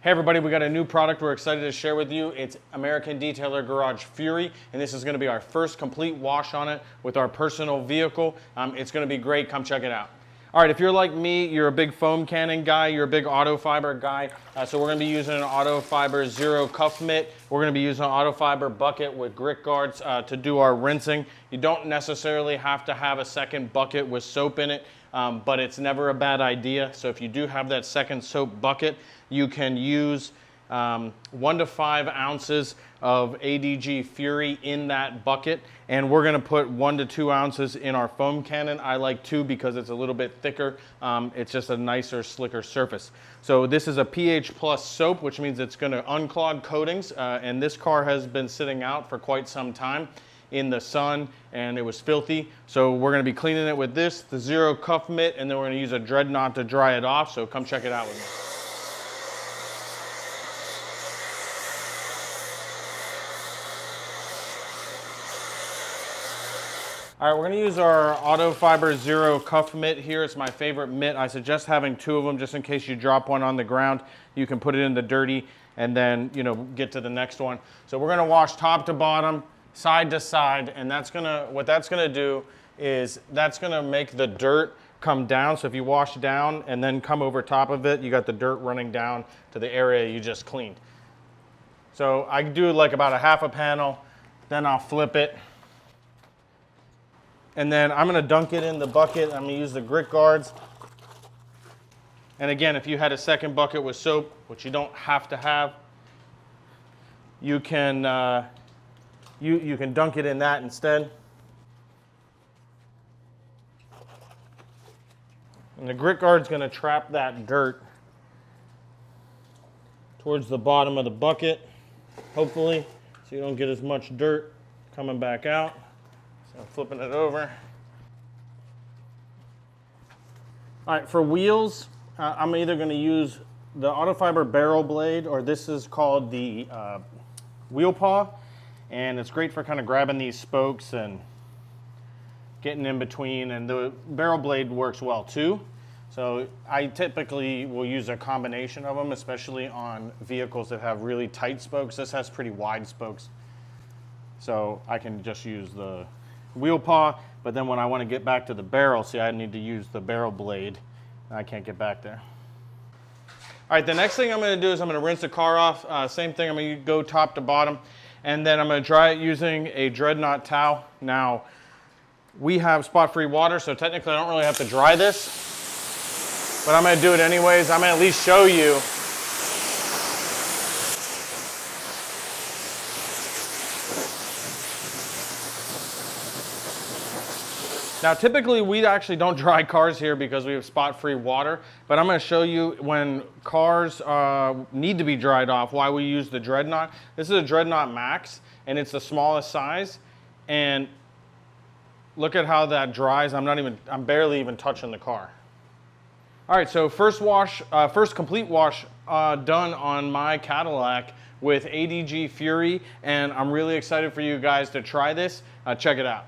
Hey everybody, we got a new product we're excited to share with you. It's American Detailer Garage Fury, and this is going to be our first complete wash on it with our personal vehicle. It's going to be great. Come check it out. All right, if you're like me, you're a big foam cannon guy, you're a big auto fiber guy, so we're going to be using an auto fiber zero cuff mitt. We're going to be using an auto fiber bucket with grit guards to do our rinsing. You don't necessarily have to have a second bucket with soap in it, but it's never a bad idea. So if you do have that second soap bucket, you can use 1 to 5 ounces of ADG Fury in that bucket, and we're going to put 1 to 2 ounces in our foam cannon. I like 2 because it's a little bit thicker. It's just a nicer, slicker surface. So this is a pH plus soap, which means it's going to unclog coatings, and this car has been sitting out for quite some time in the sun and it was filthy. So we're going to be cleaning it with this, the zero cuff mitt, and then we're going to use a dreadnought to dry it off. So come check it out with me. All right, we're gonna use our Auto Fiber Zero Cuff Mitt here. It's my favorite mitt. I suggest having 2 of them just in case you drop one on the ground. You can put it in the dirty and then, get to the next one. So we're gonna wash top to bottom, side to side, and what that's gonna do is that's gonna make the dirt come down. So if you wash down and then come over top of it, you got the dirt running down to the area you just cleaned. So I do like about a half a panel, then I'll flip it. And then I'm going to dunk it in the bucket. I'm going to use the grit guards. And again, if you had a second bucket with soap, which you don't have to have, you can you can dunk it in that instead. And the grit guard's going to trap that dirt towards the bottom of the bucket, hopefully, so you don't get as much dirt coming back out. I'm flipping it over. All right, for wheels, I'm either going to use the Auto Fiber barrel blade, or this is called the Wheel Paw, and it's great for kind of grabbing these spokes and getting in between, and the barrel blade works well too. So I typically will use a combination of them, especially on vehicles that have really tight spokes. This has pretty wide spokes, so I can just use the Wheel Paw, but then when I want to get back to the barrel, see, I need to use the barrel blade. I can't get back there. All right, the next thing I'm going to do is I'm going to rinse the car off. Same thing, I'm going to go top to bottom, and then I'm going to dry it using a dreadnought towel. Now, we have spot-free water, so technically I don't really have to dry this, but I'm going to do it anyways. I'm going to at least show you. Now, typically, we actually don't dry cars here because we have spot-free water, but I'm going to show you when cars need to be dried off, why we use the Dreadnought. This is a Dreadnought Max, and it's the smallest size, and look at how that dries. I'm barely even touching the car. All right, so first complete wash done on my Cadillac with ADG Fury, and I'm really excited for you guys to try this. Check it out.